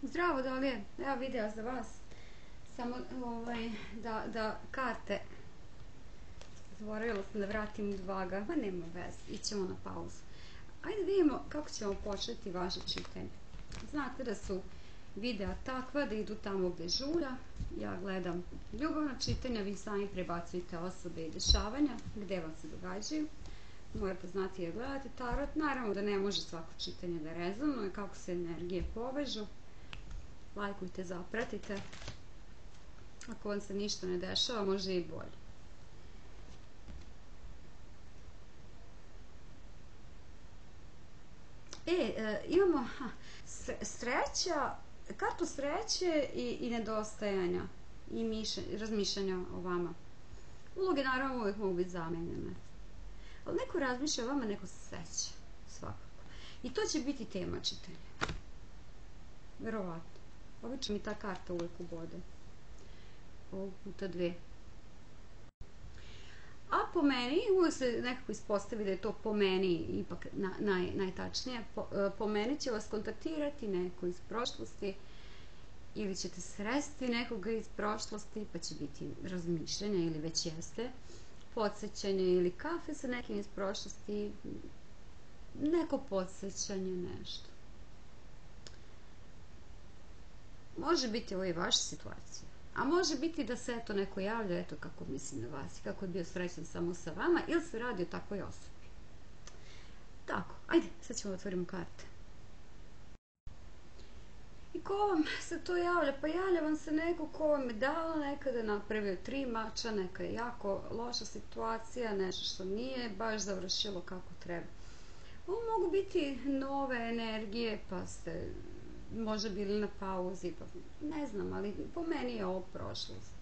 Zdravo, Dalije. Evo video za vas. Samo da karte. Zaboravila sam da vratim u dvaga. Ma nema veze, ićemo na pauzu. Ajde vidimo kako ćemo početi vaše čitanje. Znate da su videa takva da idu tamo gde žulja. Ja gledam ljubavna čitanja, vi sami prebacujete osobe i dešavanja gde vam se događaju. Morate znati jer gledate tarot. Naravno da ne može svako čitanje da rezonuje, kako se energije povežu. Lajkujte, zapratite. Ako vam se ništa ne dešava, može i bolje. Imamo sreća, kartu sreće i nedostajanja i razmišljanja o vama. Uloge naravno uvijek mogu biti zamenjene. Ali neko razmišlja o vama, neko se seća. Svakako. I to će biti tema čitanja. Verovatno. Obično mi ta karta uvijek ubode. Ovog puta dve. A po meni, uvijek se nekako ispostavi da je to po meni ipak najtačnije. Po meni će vas kontaktirati neko iz prošlosti ili ćete sresti nekoga iz prošlosti pa će biti razmišljanja ili već jeste podsjećanje ili kafe sa nekim iz prošlosti, neko podsjećanje, nešto. Može biti ovo i vaša situacija. A može biti da se eto neko javlja, eto kako mislim na vas i kako je bio srećan samo sa vama ili se radi o takvoj osobi. Tako, ajde, sad ćemo da otvorimo karte. I ko vam se to javlja? Pa javlja vam se neko ko vam je dao nekada, napravio 3 mača, neka je jako loša situacija, nešto što nije baš završilo kako treba. Ovo mogu biti nove energije, pa ste možda bili na pauzi, pa ne znam, ali po meni je ovo prošlost.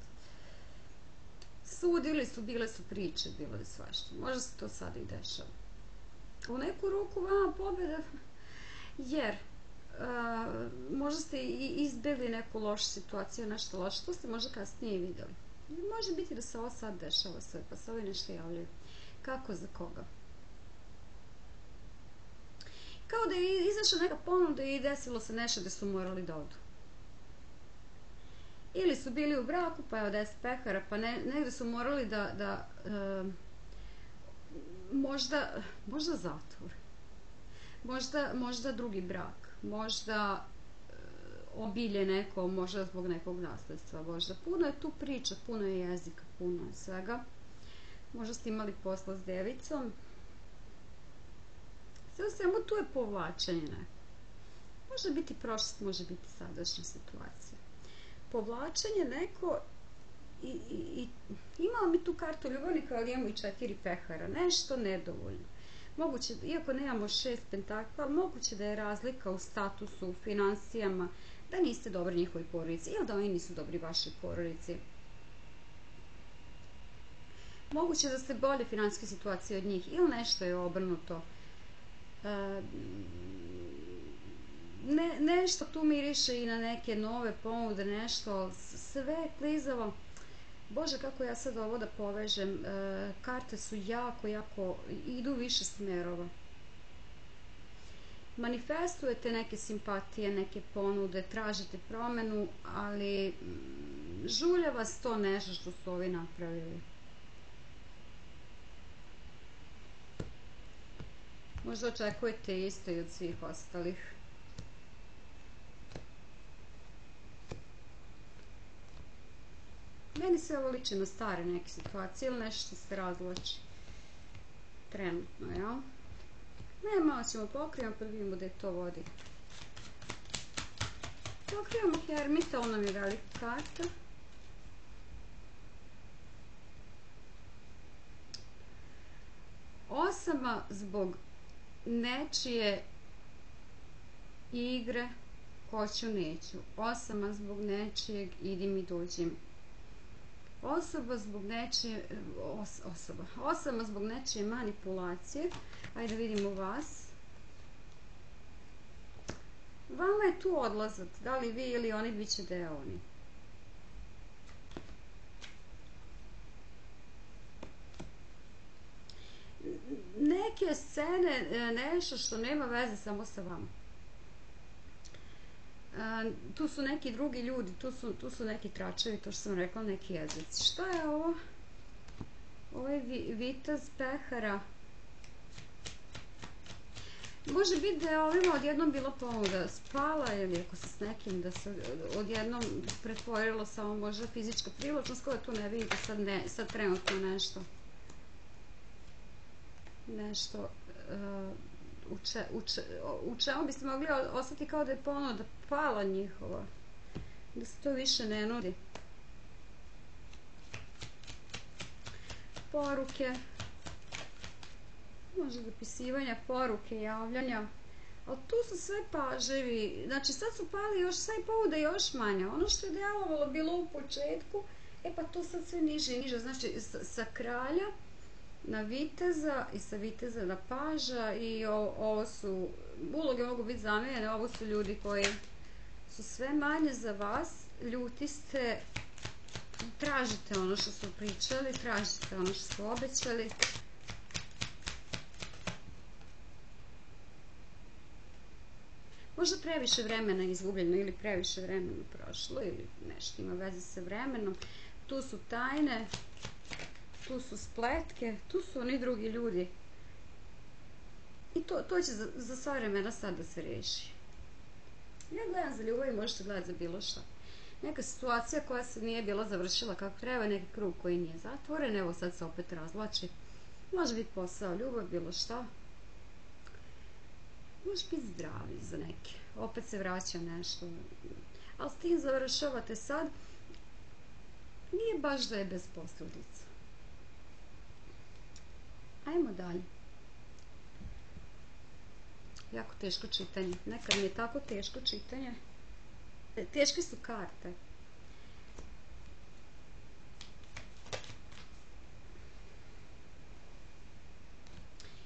Sudili su, bile su priče, bilo je svašta. Možda se to sada i dešava. U neku ruku vama pobjeda, jer možda ste i izbjegli neku lošu situaciju, nešto loše, to ste možda kasnije i vidjeli. Može biti da se ovo sad dešava sve, pa se ovi nešto javljaju. Kako, za koga? Kao da je izašla neka ponuda i desilo se nešto gde su morali da odu. Ili su bili u braku, pa je od 10 pehara, pa negde su morali da možda zatvor, možda drugi brak, možda obilje neko, možda zbog nekog nasledstva, možda puno je tu priča, puno je jezika, puno je svega. Možda ste imali posla s devicom. Sve u svemu tu je povlačenje neko. Može biti prošlost, može biti sadašnja situacija. Povlačenje neko i imamo mi tu kartu ljubavnika, ali imamo i 4 pehara. Nešto nedovoljno. Moguće, iako nemamo 6 pentakla, moguće da je razlika u statusu, u finansijama, da niste dobri njihovi porodici ili da oni nisu dobri vašoj porodici. Moguće da ste bolje finansijske situacije od njih ili nešto je obrnuto. Nešto tu miriše i na neke nove ponude, nešto, sve klizavo. Bože, kako ja sad ovo da povežem, karte su jako, idu više smerova. Manifestujete neke simpatije, neke ponude, tražite promenu, ali žulja vas to nešto što su ovi napravili. Možda očekujete isto i od svih ostalih. Meni se ovo liči na stare neke situacije ili nešto što se razvlači trenutno, jel? Ne, malo ćemo pokrijemo pa vidimo gde to vodi. Pokrijemo Hermita, on nam je velika karta. Osama zbog nečije igre, hoću, neću. Osama zbog nečijeg, idim i dođim. Osama zbog nečije manipulacije. Ajde vidimo vas. Vama je tu odlazak. Da li vi ili oni, bit će deo oni. Neke scene, nešto što nema veze samo sa vama. Tu su neki drugi ljudi, tu su neki tračevi, to što sam rekla, neki jezici. Šta je ovo? Ovo je vitez pehara. Može biti da je ovima odjednom bilo ponuda spala ili ako se s nekim da se odjednom pretvorilo samo možda fizička privlačnost koja tu ne vidite sad trenutno nešto u čemu biste mogli ostati kao da je ponuda pala njihova, da se to više ne nudi. Poruke, može zapisivanja, poruke, javljanja, ali tu su sve paževi, znači sad su pali još sve ponuda još manja, ono što je delovalo bilo u početku, pa to sad sve niže i niže, znači sa kralja na viteza i sa viteza na paža i ovo su, uloge mogu biti zamijenjene, ovo su ljudi koji su sve manje za vas, ljuti ste, tražite ono što su pričali, tražite ono što su obećali. Možda previše vremena izgubljeno ili previše vremena prošlo ili nešto ima veze sa vremenom. Tu su tajne, tu su spletke, tu su oni drugi ljudi. I to će za sva vremena sad da se reši. Ja gledam za ljubav i možete gledati za bilo šta. Neka situacija koja se nije bila završila kako treba, neki krug koji nije zatvoren, evo sad se opet razvlači. Može biti posao, ljubav, bilo šta. Može biti zdravlje za neke. Opet se vraća nešto. Ali s tim završavate sad. Nije baš da je bez posljedica. Ajmo dalje. Jako teško čitanje. Nekad mi je tako teško čitanje. Teške su karte.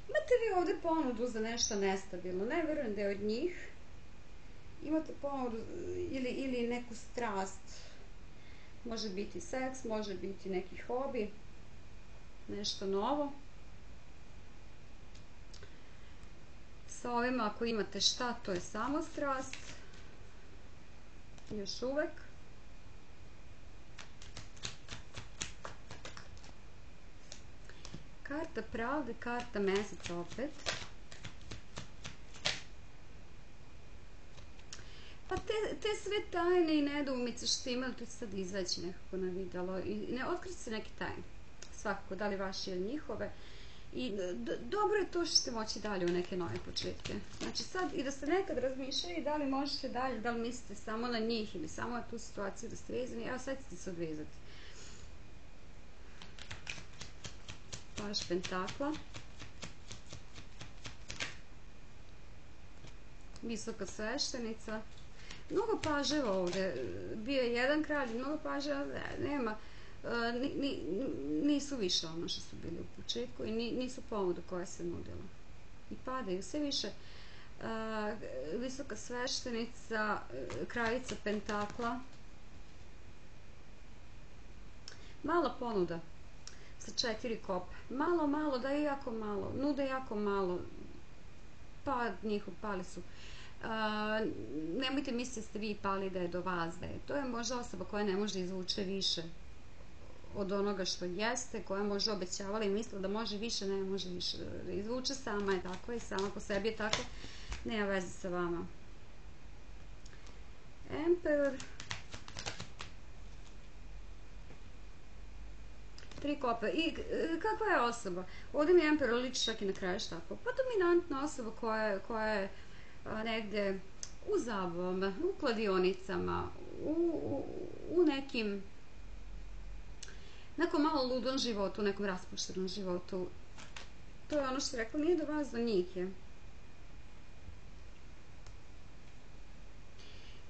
Imate vi ovdje ponudu za nešto nestabilno. Ne vjerujem da je od njih. Imate ponudu ili neku strast. Može biti seks, može biti neki hobi. Nešto novo. Sa ovima ako imate šta, to je samo strast. Još uvek. Karta pravde, karta meseca opet. Pa te sve tajne i nedoumice što imali, to će sad izaći nekako na vidjelo. I otkriti se neke tajne. Svakako, da li vaše ili njihove. I dobro je to što ćete moći dalje u neke nove početke. Znači sad i da ste nekad razmišljali da li možete dalje, da li mislite samo na njih ili samo na tu situaciju da ste vezani, evo sad ćete se odvezati. Paž pentakla. Visoka sveštenica. Mnogo paževa ovdje. Bio je jedan kralj, mnogo paževa, nema. Nisu više ono što su bili u početku i nisu ponuda koja se nudila. I padaju sve više. Visoka sveštenica, kraljica pentakla. Mala ponuda sa 4 kopa. Malo, da je jako malo. Nude jako malo. Pa njihov pali su. Nemojte misliti da ste vi pali da je do vas. To je možda osoba koja ne može izvuče više od onoga što jeste, koja može obećavala i mislila da može više, ne može više da izvuče, sama je takva i sama po sebi je takva, nema veze sa vama. Emperor, 3 kopa. I kakva je osoba? Ovdje mi Emperor liči čak i na kraju štapova. Pa dominantna osoba koja je negde u zabavama, u kladionicama, u nekim malo ludom životu, nekom raspuštenom životu. To je ono što je rekla, nije do vas, do njih je.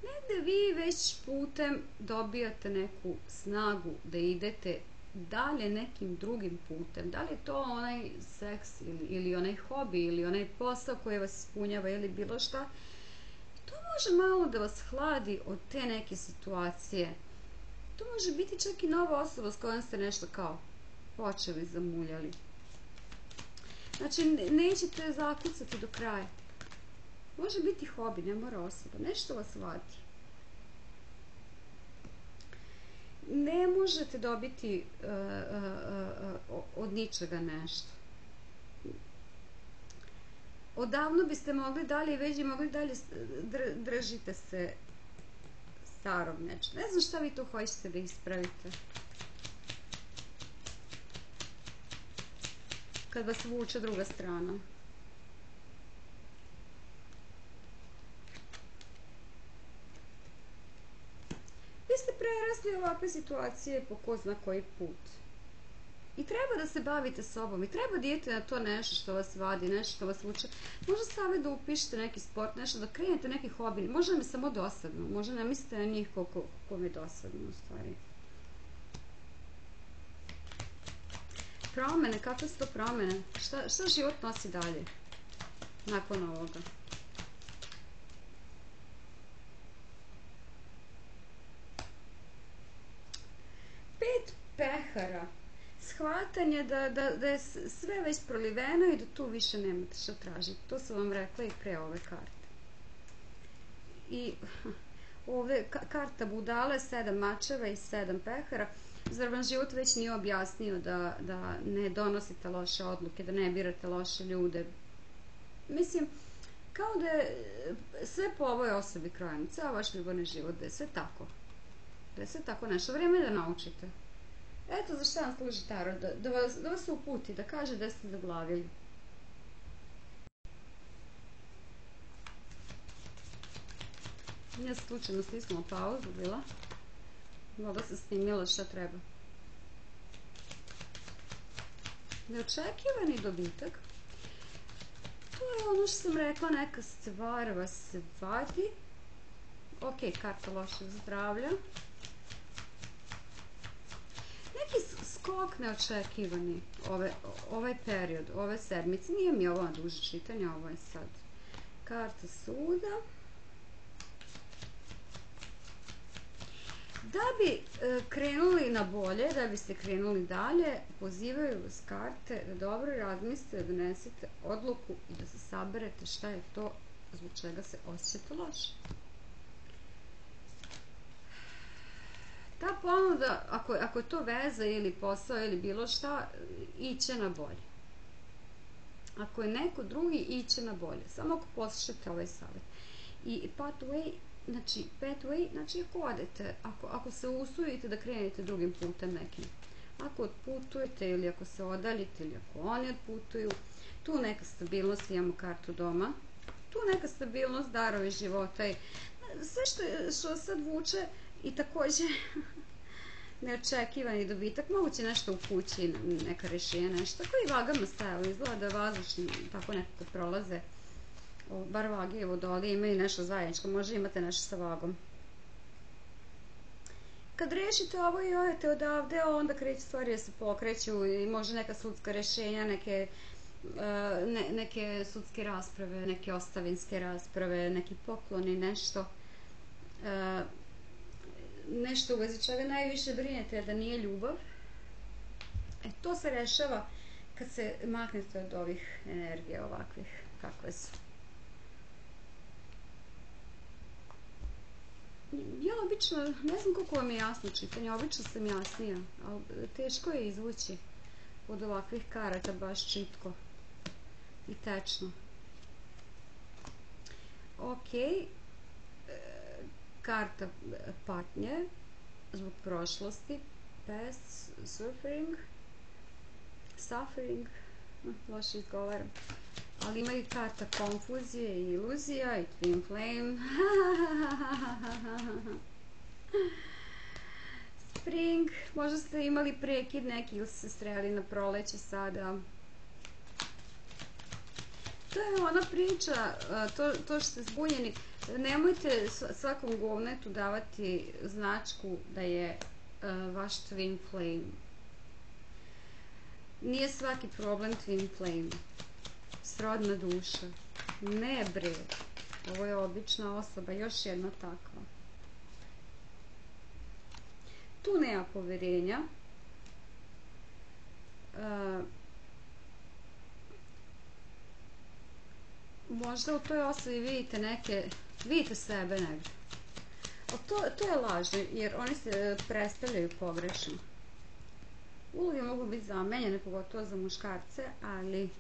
Negde vi već putem dobijate neku snagu da idete dalje nekim drugim putem. Da li je to onaj seks ili onaj hobi ili onaj posao koji vas ispunjava ili bilo šta. To može malo da vas hladi od te neke situacije. To može biti čak i nova osoba s kojom ste nešto kao počeli, zamuljali. Znači, nećete zakucati do kraja. Može biti hobi, ne mora osoba. Nešto vas vadi. ne možete dobiti od ničega nešto. Odavno biste mogli dalje, već bi mogli dalje, držite se starog nečega. Ne znam šta vi tu hoćete da ispravite. Kad vas vuče druga strana. Vi ste prerasli ovakve situacije po ko zna koji put. I treba da se bavite sobom. I treba da idete na to nešto što vas vadi, nešto što vas vuče. Možda savjet da upišete neki sport, nešto da krenete neki hobi. Možda nam je samo dosadno. Možda ne mislite na njih koliko mi je dosadno u stvari. Promene, kakve su to promene? Šta život nosi dalje? Nakon ovoga. 5 pehara. Shvatanje da je sve već proliveno i da tu više nemate šta tražiti. To sam vam rekla i pre ove karte. I ovde karta budale, 7 mačeva i 7 pehara. Zar vam život već nije objasnio da ne donosite loše odluke, da ne birate loše ljude? Mislim, kao da je sve po ovoj osobi krojeno, ceo vaš ljubavni život, da je sve tako. Da je sve tako nešto. Vrijeme je da naučite. Eto za šta vam služi tarot, da vas uputi, da kaže da ste zaglavili. Ja sam slučajno stisnula pauzu, bila. Mogla sam snimila šta treba. Neočekivani dobitak. To je ono što sam rekla, neka stvar vas vadi. Ok, karta lošeg zdravlja. Neki skok neočekivani ovaj period, ove sedmice. Nije mi ovo duže čitanje, ovo je sad karta suda. Da bi krenuli na bolje, da biste krenuli dalje, pozivaju vas karte da dobro razmislite, da donesete odluku i da se saberete šta je to zbog čega se osjećate loše. Ta ponuda, ako je to veza ili posao ili bilo šta, iće na bolje. Ako je neko drugi, iće na bolje. Samo ako poslušate ovaj savjet. I pathway, znači ako odete, ako se usudite da krenete drugim putem nekim, ako otputujete ili ako se odaljite ili ako oni otputuju, tu neka stabilnost, imamo kartu doma, tu neka stabilnost, darovi života i sve što sad vuče i također neočekivani dobitak, moguće nešto u kući, neka rešenja, nešto, tako i vagama stajalo, izgleda da vazdušni tako nekako prolaze, bar vage i vodolije imaju nešto zajedničko, možda imate nešto sa vagom. Kad rešite ovo i odete odavde, onda kreće stvari da se pokreću i možda neka sudska rešenja, neke sudske rasprave, neke ostavinske rasprave, neki pokloni, nešto u vezi čega najviše brinete da nije ljubav. To se rešava kad se maknete od ovih energija ovakvih kakve su. Ja obično, ne znam koliko vam je jasno čitanje, obično sam jasnija, ali teško je izvući od ovakvih karata baš čitko i tečno. Ok, karta patnje zbog prošlosti, past, suffering, loše izgovaram, ali ima i karta konfuzije i iluzija i twin flame. Spring, možda ste imali prekid neki ili ste sreli na proleće sada. To je ona priča, to što ste zbunjeni, nemojte svakom govnetu davati značku da je vaš twin flame. Nije svaki problem twin flame. Srodna duša. Ne bre, ovo je obična osoba, još jedna takva. Tu nema poverenja. Možda u toj osobi vidite sebe negdje. Ok, to je lažno, jer oni se predstavljaju pogrešno. Uloge mogu biti zamenjene, pogotovo za muškarce, ali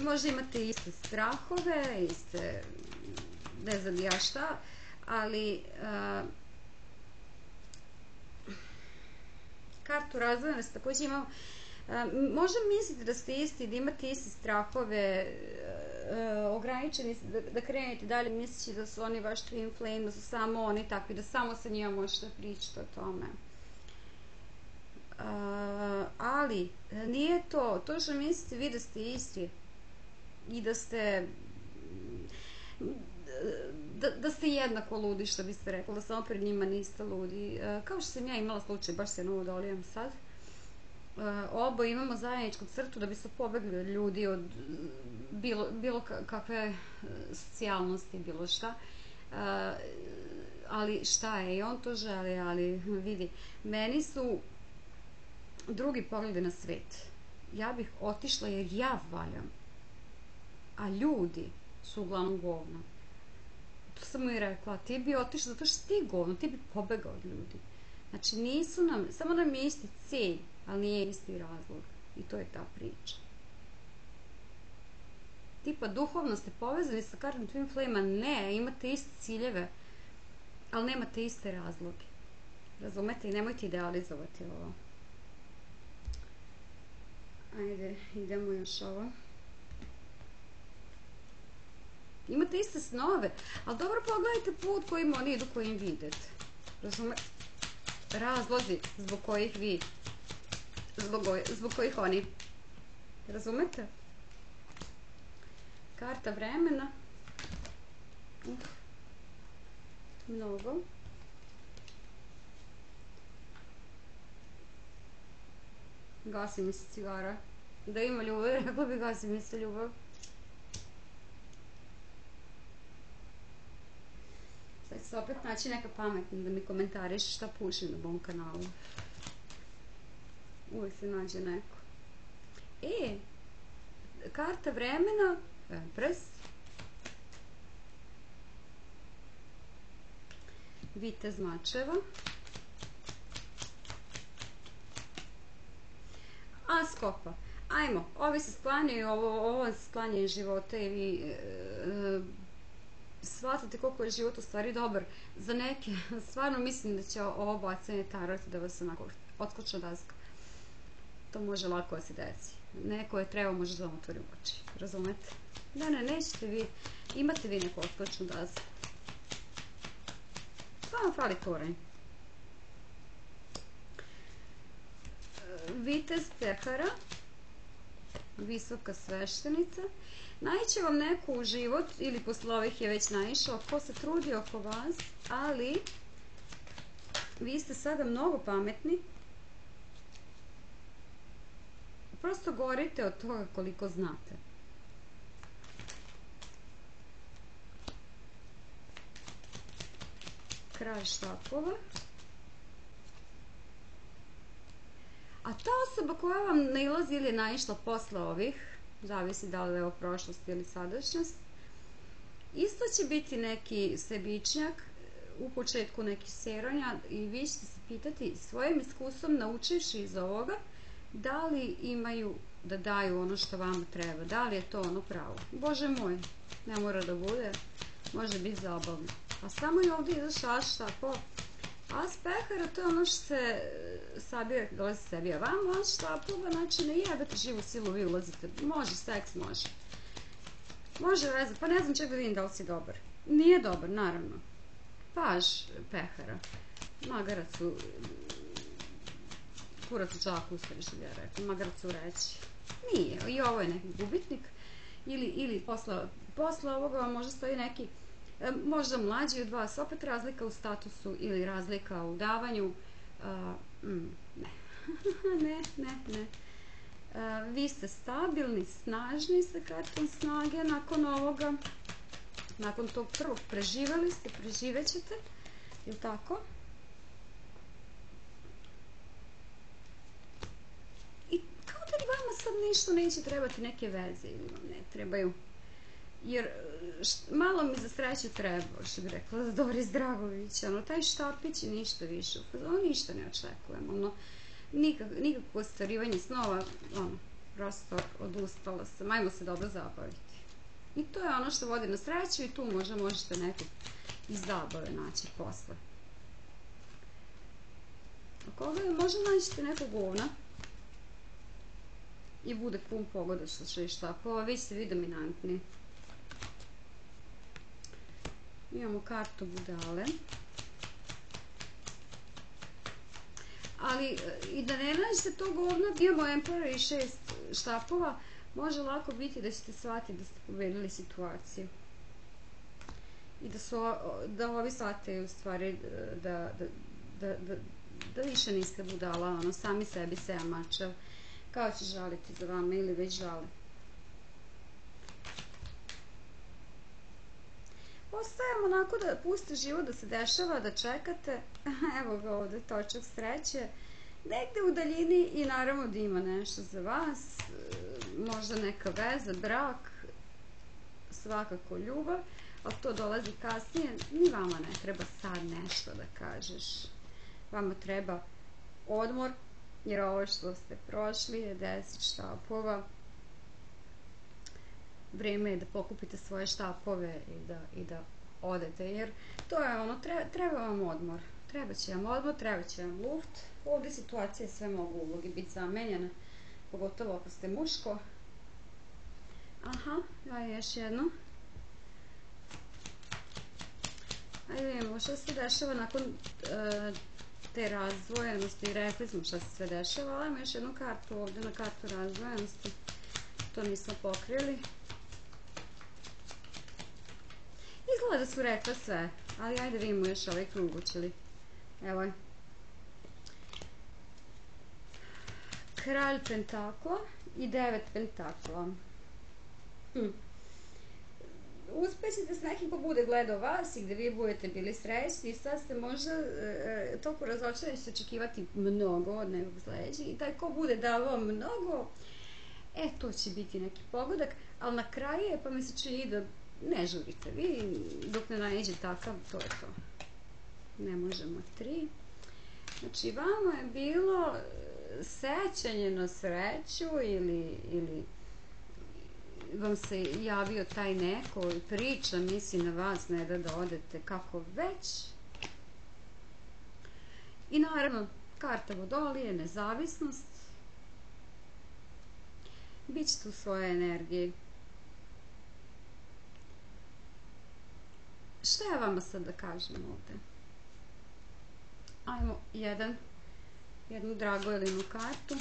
možda imate iste strahove, iste, ne znam ja šta, ali kartu razdvojenosti također imamo. Možda mislite da ste isti, da imate iste strahove, ograničeni, da krenete dalje misleći da su oni vaš twin flame, da su samo oni takvi, da samo sa njima možete pričati o tome. Ali nije to što mislite vi da ste isti i da ste jednako ludi, što biste rekla, da samo pred njima niste ludi. Kao što sam ja imala slučaj, baš se novo dolijam sad, oboje imamo zajedničku crtu da bi se pobegli od ljudi, od bilo kakve socijalnosti, bilo šta. Ali šta je, i on to želi, ali vidi, meni su drugi pogledi na svet. Ja bih otišla jer ja valjam, a ljudi su uglavnom govna. To sam mu i rekla, ti bi otišla zato što ti govno, ti bi pobegao od ljudi. Znači nisu nam, samo nam je isti cilj, ali nije isti razlog. I to je ta priča. Tipa duhovno ste povezani sa kartom Twin Flame-a, ne, imate iste ciljeve, ali nemate iste razloge. Razumete? I nemojte idealizovati ovo. Ajde, idemo još ovo. Imate iste snove, ali dobro pogledajte put kojim oni idu, kojim vidite. Razumete? Razlozi zbog kojih vi, zbog kojih oni. Razumete? Karta vremena. Mnogo. Gasi mi se cigara. Da ima ljubav, rekla bi gasi mi se ljubav. Sad će se opet naći neka pametna da mi komentariše šta pušim na mom kanalu. Uvijek se nađe neko. Karta vremena, Empress. Vitez mačeva. As kopa. Ajmo, ovi se sklanjaju, ovo se sklanjaju života i vi shvatate koliko je život u stvari dobar. Za neke, stvarno mislim da će ovo bacanje tarota da vas onako otskočna daska. To može lako da se desi. Neko je trebao možda da vam otvori oči. Razumete? Ne, nećete vi. Imate vi neku otskočnu dasku. To vam fali toranj. Vitez pehara. Visoka sveštenica. Naiće vam neko u život, ili posle ovih je već naišao, ko se trudi oko vas, ali vi ste sada mnogo pametni. Prosto govorite od toga koliko znate. Kralj štapova. A ta osoba koja vam nailazi ili je naišla posle ovih, zavisi da li je ovo prošlost ili sadašnjost, isto će biti neki sebičnjak, u početku neki seronja, i vi ćete se pitati svojim iskustvom, naučivši iz ovoga, da li imaju da daju ono što vam treba, da li je to ono pravo. Bože moj, ne mora da bude, može biti zabavno. A samo je ovdje izašao as štapova. As pehara, to je ono što se sabira kad dolazi sebi, a vam as štapova, znači ne jebete živu silu, vi ulazite, može seks, može. Može veza, pa ne znam čak da vidim da li si dobar. Nije dobar, naravno. Paž pehara, magarac u kurac u džaku, sve što bi ja rekla, magarac u reći. Nije, i ovo je neki gubitnik, ili posle ovoga vam možda stoji neki, možda mlađi od vas, opet razlika u statusu ili razlika u davanju. Ne. Vi ste stabilni, snažni sa kartom snage nakon ovoga. Nakon tog prvog preživeli ste, preživećete, ili tako? I kao da li vama sad ništa neće trebati neke veze ili vam ne trebaju. jer malo mi za sreću treba, što bi rekla Doris Dragović, taj štapić i ništa više, ništa ne očekujem, nikakvo ostvarivanje snova, prosto odustala sam, ajmo se dobro zabaviti. I to je ono što vodi na sreću i tu možete nekog iz zabave naći posle. Ako možda naćete nekog govna i bude pun pogoda što 6 štapova, vi ste vi dominantni. Imamo kartu budale. Ali i da ne nađete to govno, imamo Emperor i 6 štapova, može lako biti da ćete shvatiti da ste pobedili situaciju. I da ovi shvataju u stvari da više niste budala, sami sebi seja mačev, kao će žaliti za vama ili već žale. Ostajem onako da puste život da se dešava, da čekate, evo ga ovde, točak sreće, negde u daljini i naravno da ima nešto za vas, možda neka veza, brak, svakako ljubav, ali to dolazi kasnije, ni vama ne treba sad nešto da kažeš. Vama treba odmor, jer ovo što ste prošli je 10 štapova. Vreme je da pokupite svoje štapove i da odete, jer to je ono, treba vam odmor. Treba će vam odmor, treba će vam luft. Ovdje situacije sve mogu ulogi biti zamenjene, pogotovo ako ste muško. Aha, ja još jedno. Ajde vidimo što se dešava nakon te razdvojenosti. Rekli smo što se sve dešava, ali imamo još jednu kartu ovdje na kartu razdvojenosti. To nismo pokrili. Izgleda da su rekla sve, ali ajde vidimo još ovaj krug učili. Evo je. Kralj pentakla i 9 pentakla. Uspećete s nekim ko bude gledao vas i gde vi budete bili srećni i sad ste možda toliko razočarani ćete očekivati mnogo od nekog sledeći i taj ko bude davao mnogo, to će biti neki pogodak, ali na kraju je, pa mi se čini da ne žurite vi, dok ne naiđe takav, to je to. Ne možemo 3. Znači, vama je bilo sećanje na sreću ili vam se javio taj neko i priča, misli na vas, ne da odete kako već. I naravno, karta vodolije, nezavisnost. Bićete u svojoj energiji. Šta ja vama sad da kažem ovde? Ajmo jednu Dragojlinu kartu.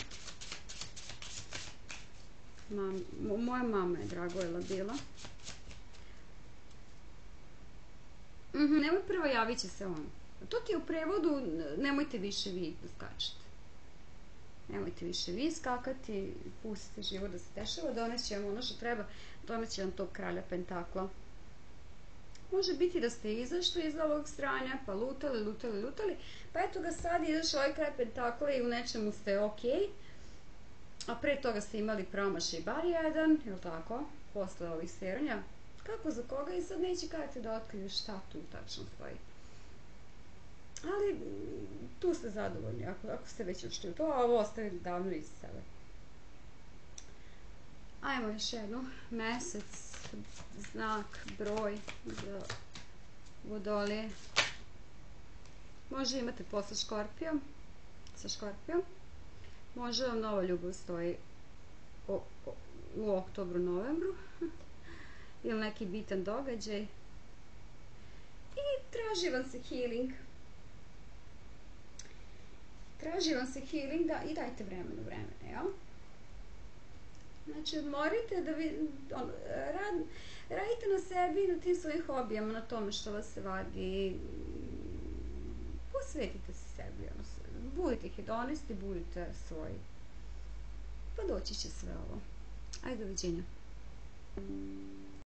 Moja mama je Dragojla bila. Nemoj prvo, javit će se on. To ti je u prevodu, nemojte više vi da skačete. Nemojte više vi skakati, pustite život da se dešava, doneće vam ono što treba, doneće vam tog kralja pentakla. Može biti da ste izašli iz ovog stranja, pa lutali, pa eto ga sad izašao ovaj kralj pentakla i u nečemu ste okej, a pre toga ste imali promašaj bar jedan, jel tako, posle ovih seranja, kako za koga i sad neće kajati da otkriju šta tu tačno stoji. Ali tu ste zadovoljni, ako ste već ušli u to, a ovo ostavili davno iz sebe. Ajmo još jednu, mesec, znak, broj za vodolije. Može imate posle Škorpijom, sa Škorpijom. Može vam nova ljubav stoji u oktobru, novembru. Ili neki bitan događaj. I traži vam se healing. Traži vam se healing, da, i dajte vremena, jel? Znači, odmorite da vi, radite na sebi i na tim svojim hobijama, na tome što vas se vadi. Posvetite se sebi, budite hedonisti, budite svoji. Pa doći će sve ovo. Ajde, doviđenja.